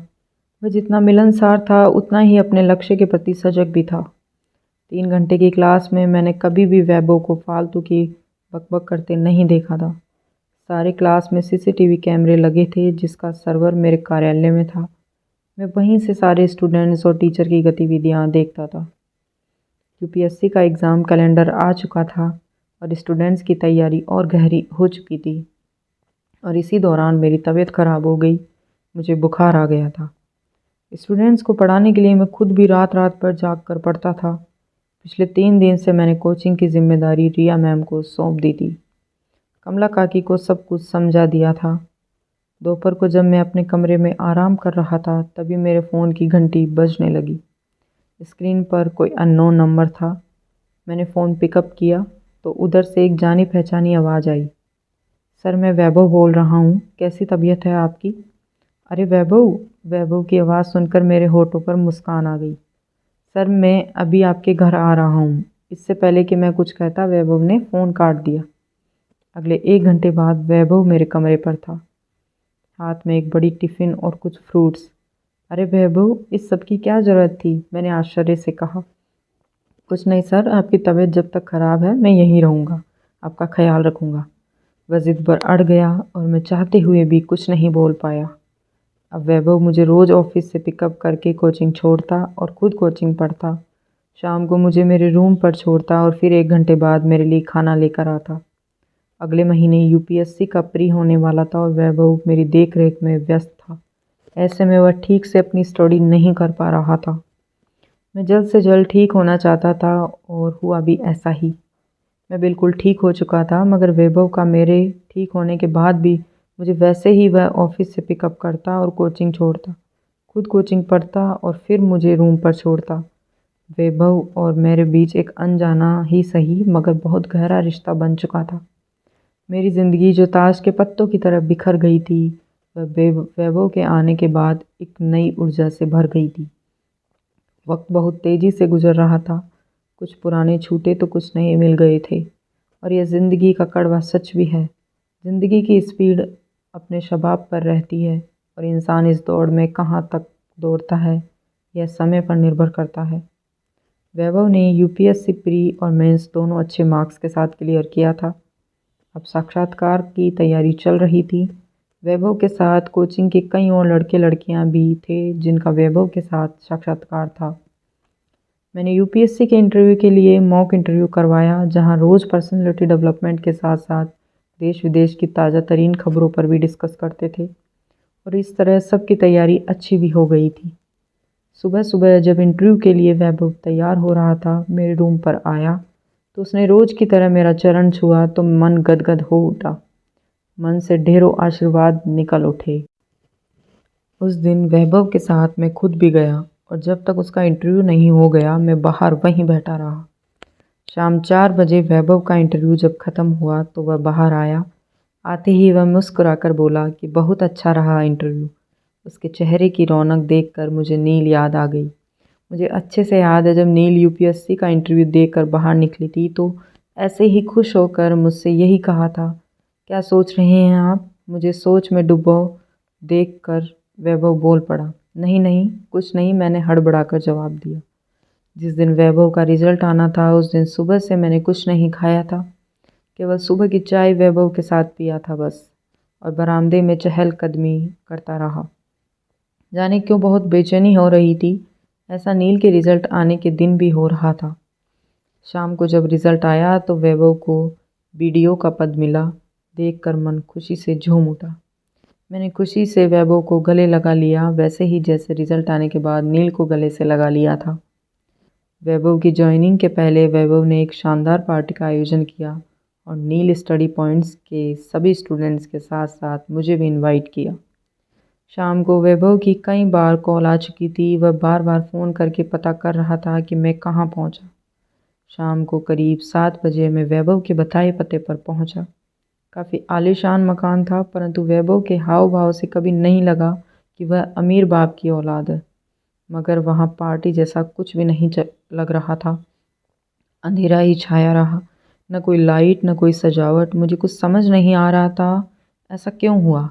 वह जितना मिलनसार था उतना ही अपने लक्ष्य के प्रति सजग भी था। 3 घंटे की क्लास में मैंने कभी भी वैभव को फालतू की बकबक करते नहीं देखा था। सारे क्लास में सीसीटीवी कैमरे लगे थे जिसका सर्वर मेरे कार्यालय में था। मैं वहीं से सारे स्टूडेंट्स और टीचर की गतिविधियां देखता था। यूपीएससी का एग्ज़ाम कैलेंडर आ चुका था और स्टूडेंट्स की तैयारी और गहरी हो चुकी थी और इसी दौरान मेरी तबीयत ख़राब हो गई। मुझे बुखार आ गया था। स्टूडेंट्स को पढ़ाने के लिए मैं खुद भी रात रात भर जाग कर पढ़ता था। पिछले 3 दिन से मैंने कोचिंग की जिम्मेदारी रिया मैम को सौंप दी थी। कमला काकी को सब कुछ समझा दिया था। दोपहर को जब मैं अपने कमरे में आराम कर रहा था तभी मेरे फ़ोन की घंटी बजने लगी। स्क्रीन पर कोई अननोन नंबर था। मैंने फ़ोन पिकअप किया तो उधर से एक जानी पहचानी आवाज़ आई। सर, मैं वैभव बोल रहा हूँ, कैसी तबीयत है आपकी? अरे वैभव! वैभव की आवाज़ सुनकर मेरे होठों पर मुस्कान आ गई। सर, मैं अभी आपके घर आ रहा हूँ। इससे पहले कि मैं कुछ कहता वैभव ने फ़ोन काट दिया। अगले 1 घंटे बाद वैभव मेरे कमरे पर था, हाथ में एक बड़ी टिफ़िन और कुछ फ्रूट्स। अरे वैभव, इस सब की क्या ज़रूरत थी? मैंने आश्चर्य से कहा। कुछ नहीं सर, आपकी तबीयत जब तक ख़राब है मैं यहीं रहूँगा, आपका ख्याल रखूँगा। वह ज़िद पर अड़ गया और मैं चाहते हुए भी कुछ नहीं बोल पाया। अब वैभव मुझे रोज़ ऑफिस से पिकअप करके कोचिंग छोड़ता और खुद कोचिंग पढ़ता। शाम को मुझे मेरे रूम पर छोड़ता और फिर 1 घंटे बाद मेरे लिए खाना लेकर आता। अगले महीने यूपीएससी का प्री होने वाला था और वैभव मेरी देख रेख में व्यस्त था। ऐसे में वह ठीक से अपनी स्टडी नहीं कर पा रहा था। मैं जल्द से जल्द ठीक होना चाहता था और हुआ भी ऐसा ही। मैं बिल्कुल ठीक हो चुका था, मगर वैभव का मेरे ठीक होने के बाद भी मुझे वैसे ही वह ऑफिस से पिकअप करता और कोचिंग छोड़ता, खुद कोचिंग पढ़ता और फिर मुझे रूम पर छोड़ता। वैभव और मेरे बीच एक अनजाना ही सही मगर बहुत गहरा रिश्ता बन चुका था। मेरी ज़िंदगी जो ताश के पत्तों की तरह बिखर गई थी, वह वैभव के आने के बाद एक नई ऊर्जा से भर गई थी। वक्त बहुत तेज़ी से गुजर रहा था। कुछ पुराने छूटे तो कुछ नए मिल गए थे और यह ज़िंदगी का कड़वा सच भी है। ज़िंदगी की स्पीड अपने शबाब पर रहती है और इंसान इस दौड़ में कहाँ तक दौड़ता है यह समय पर निर्भर करता है। वैभव ने यूपीएससी प्री और मेंस दोनों अच्छे मार्क्स के साथ क्लियर किया था। अब साक्षात्कार की तैयारी चल रही थी। वैभव के साथ कोचिंग के कई और लड़के लड़कियां भी थे जिनका वैभव के साथ साक्षात्कार था। मैंने यूपीएससी के इंटरव्यू के लिए मॉक इंटरव्यू करवाया, जहां रोज़ पर्सनैलिटी डेवलपमेंट के साथ साथ देश विदेश की ताज़ा तरीन खबरों पर भी डिस्कस करते थे और इस तरह सबकी तैयारी अच्छी भी हो गई थी। सुबह सुबह जब इंटरव्यू के लिए वैभव तैयार हो रहा था, मेरे रूम पर आया तो उसने रोज़ की तरह मेरा चरण छुआ तो मन गदगद हो उठा। मन से ढेरों आशीर्वाद निकल उठे। उस दिन वैभव के साथ मैं खुद भी गया और जब तक उसका इंटरव्यू नहीं हो गया मैं बाहर वहीं बैठा रहा। शाम 4 बजे वैभव का इंटरव्यू जब ख़त्म हुआ तो वह बाहर आया। आते ही वह मुस्कुराकर बोला कि बहुत अच्छा रहा इंटरव्यू। उसके चेहरे की रौनक देखकर मुझे नील याद आ गई। मुझे अच्छे से याद है जब नील यूपीएससी का इंटरव्यू देकर बाहर निकली थी तो ऐसे ही खुश होकर मुझसे यही कहा था, क्या सोच रहे हैं आप? मुझे सोच में डूबो देखकर वैभव बोल पड़ा, नहीं नहीं कुछ नहीं, मैंने हड़बड़ाकर जवाब दिया। जिस दिन वैभव का रिजल्ट आना था उस दिन सुबह से मैंने कुछ नहीं खाया था, केवल सुबह की चाय वैभव के साथ पिया था बस, और बरामदे में चहलकदमी करता रहा। जाने क्यों बहुत बेचैनी हो रही थी, ऐसा नील के रिज़ल्ट आने के दिन भी हो रहा था। शाम को जब रिज़ल्ट आया तो वैभव को बीडीओ का पद मिला, देखकर मन खुशी से झूम उठा। मैंने खुशी से वैभव को गले लगा लिया, वैसे ही जैसे रिज़ल्ट आने के बाद नील को गले से लगा लिया था। वैभव की ज्वाइनिंग के पहले वैभव ने एक शानदार पार्टी का आयोजन किया और नील स्टडी पॉइंट्स के सभी स्टूडेंट्स के साथ साथ मुझे भी इनवाइट किया। शाम को वैभव की कई बार कॉल आ चुकी थी, वह बार बार फ़ोन करके पता कर रहा था कि मैं कहाँ पहुँचा। शाम को करीब 7 बजे मैं वैभव के बताए पते पर पहुँचा। काफ़ी आलीशान मकान था, परंतु वैभव के हाव भाव से कभी नहीं लगा कि वह अमीर बाप की औलाद है। मगर वहाँ पार्टी जैसा कुछ भी नहीं लग रहा था। अंधेरा ही छाया रहा, न कोई लाइट न कोई सजावट। मुझे कुछ समझ नहीं आ रहा था ऐसा क्यों हुआ।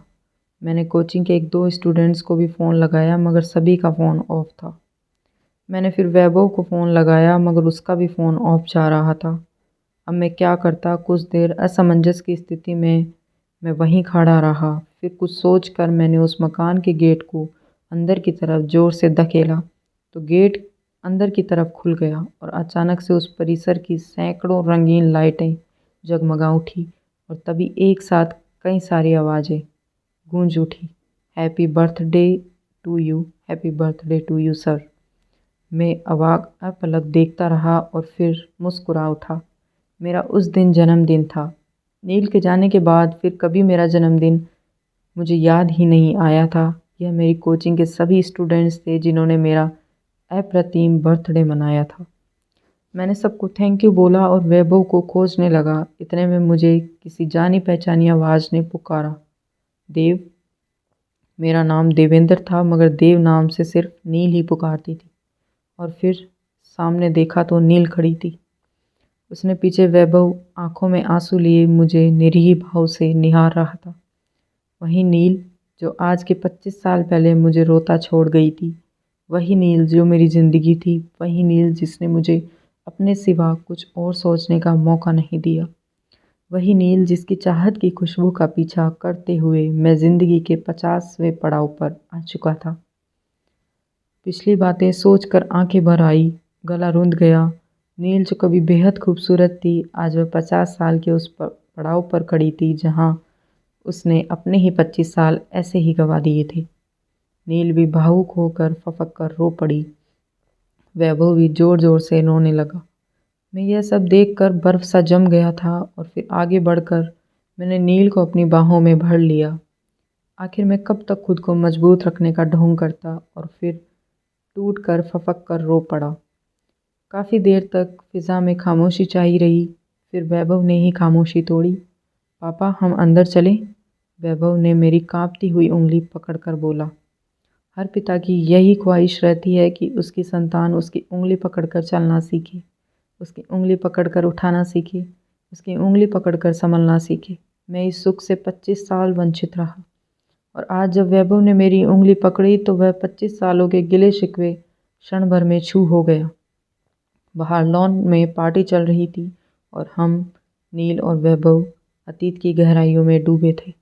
मैंने कोचिंग के 1-2 स्टूडेंट्स को भी फ़ोन लगाया मगर सभी का फ़ोन ऑफ था। मैंने फिर वैभव को फ़ोन लगाया मगर उसका भी फ़ोन ऑफ जा रहा था। अब मैं क्या करता? कुछ देर असमंजस की स्थिति में मैं वहीं खड़ा रहा। फिर कुछ सोच कर मैंने उस मकान के गेट को अंदर की तरफ ज़ोर से धकेला तो गेट अंदर की तरफ खुल गया और अचानक से उस परिसर की सैकड़ों रंगीन लाइटें जगमगा उठी और तभी एक साथ कई सारी आवाज़ें गूंज उठी। Happy birthday to you, happy birthday to you sir. मैं अवाक अपलक देखता रहा और फिर मुस्कुरा उठा। मेरा उस दिन जन्मदिन था। नील के जाने के बाद फिर कभी मेरा जन्मदिन मुझे याद ही नहीं आया था। यह मेरी कोचिंग के सभी स्टूडेंट्स थे जिन्होंने मेरा अप्रतिम बर्थडे मनाया था। मैंने सबको थैंक यू बोला और वैभव को खोजने लगा। इतने में मुझे किसी जानी पहचानी आवाज़ ने पुकारा, देव। मेरा नाम देवेंद्र था मगर देव नाम से सिर्फ नील ही पुकारती थी। और फिर सामने देखा तो नील खड़ी थी। उसने पीछे वैभव आंखों में आंसू लिए मुझे निरीह भाव से निहार रहा था। वही नील जो आज के 25 साल पहले मुझे रोता छोड़ गई थी, वही नील जो मेरी ज़िंदगी थी, वही नील जिसने मुझे अपने सिवा कुछ और सोचने का मौका नहीं दिया, वही नील जिसकी चाहत की खुशबू का पीछा करते हुए मैं ज़िंदगी के 50वें पड़ाव पर आ चुका था। पिछली बातें सोचकर आंखें भर आई, गला रुंध गया। नील जो कभी बेहद खूबसूरत थी, आज वह 50 साल के उस पड़ाव पर खड़ी थी जहां उसने अपने ही 25 साल ऐसे ही गंवा दिए थे। नील भी भावुक होकर फपक कर रो पड़ी। वैभव भी ज़ोर ज़ोर से रोने लगा। मैं यह सब देखकर बर्फ़ सा जम गया था और फिर आगे बढ़कर मैंने नील को अपनी बाहों में भर लिया। आखिर मैं कब तक खुद को मजबूत रखने का ढोंग करता और फिर टूट कर फपक कर रो पड़ा। काफ़ी देर तक फ़िज़ा में खामोशी छाई रही। फिर वैभव ने ही खामोशी तोड़ी। पापा, हम अंदर चलें? वैभव ने मेरी कांपती हुई उंगली पकड़कर बोला। हर पिता की यही ख्वाहिश रहती है कि उसकी संतान उसकी उंगली पकड़कर चलना सीखे, उसकी उंगली पकड़कर उठाना सीखे, उसकी उंगली पकड़कर संभलना सीखे। मैं इस सुख से 25 साल वंचित रहा और आज जब वैभव ने मेरी उंगली पकड़ी तो वह 25 सालों के गिले शिकवे क्षण भर में छू हो गया। बाहर लॉन में पार्टी चल रही थी और हम, नील और वैभव, अतीत की गहराइयों में डूबे थे।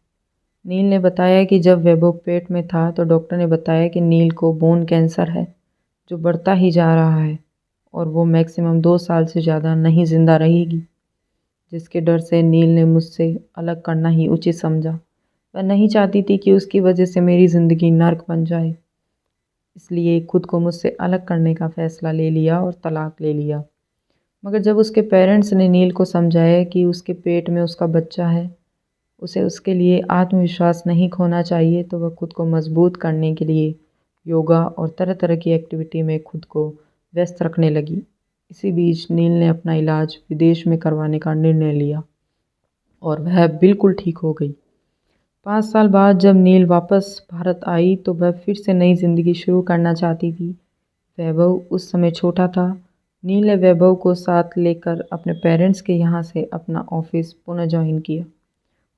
नील ने बताया कि जब वैभव पेट में था तो डॉक्टर ने बताया कि नील को बोन कैंसर है जो बढ़ता ही जा रहा है और वो मैक्सिमम 2 साल से ज़्यादा नहीं ज़िंदा रहेगी, जिसके डर से नील ने मुझसे अलग करना ही उचित समझा। वह नहीं चाहती थी कि उसकी वजह से मेरी ज़िंदगी नर्क बन जाए, इसलिए खुद को मुझसे अलग करने का फ़ैसला ले लिया और तलाक ले लिया। मगर जब उसके पेरेंट्स ने नील को समझाया कि उसके पेट में उसका बच्चा है, उसे उसके लिए आत्मविश्वास नहीं खोना चाहिए, तो वह खुद को मजबूत करने के लिए योगा और तरह तरह की एक्टिविटी में खुद को व्यस्त रखने लगी। इसी बीच नील ने अपना इलाज विदेश में करवाने का निर्णय लिया और वह बिल्कुल ठीक हो गई। 5 साल बाद जब नील वापस भारत आई तो वह फिर से नई ज़िंदगी शुरू करना चाहती थी। वैभव उस समय छोटा था। नील ने वैभव को साथ लेकर अपने पेरेंट्स के यहाँ से अपना ऑफिस पुनः ज्वाइन किया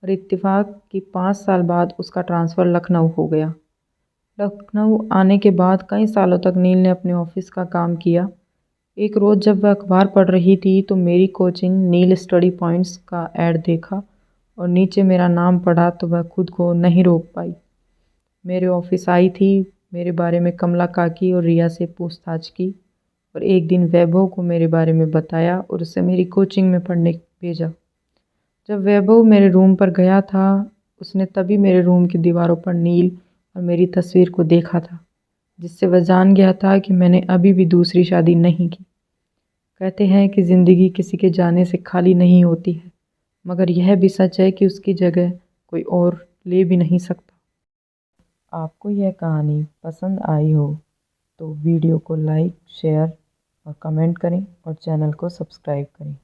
और इत्तेफाक कि 5 साल बाद उसका ट्रांसफ़र लखनऊ हो गया। लखनऊ आने के बाद कई सालों तक नील ने अपने ऑफिस का काम किया। एक रोज़ जब वह अखबार पढ़ रही थी तो मेरी कोचिंग नील स्टडी पॉइंट्स का ऐड देखा और नीचे मेरा नाम पढ़ा तो वह खुद को नहीं रोक पाई। मेरे ऑफिस आई थी, मेरे बारे में कमला काकी और रिया से पूछताछ की और एक दिन वैभव को मेरे बारे में बताया और उसे मेरी कोचिंग में पढ़ने भेजा। जब वैभव मेरे रूम पर गया था, उसने तभी मेरे रूम की दीवारों पर नील और मेरी तस्वीर को देखा था, जिससे वह जान गया था कि मैंने अभी भी दूसरी शादी नहीं की। कहते हैं कि ज़िंदगी किसी के जाने से खाली नहीं होती है, मगर यह भी सच है कि उसकी जगह कोई और ले भी नहीं सकता। आपको यह कहानी पसंद आई हो तो वीडियो को लाइक, शेयर और कमेंट करें और चैनल को सब्सक्राइब करें।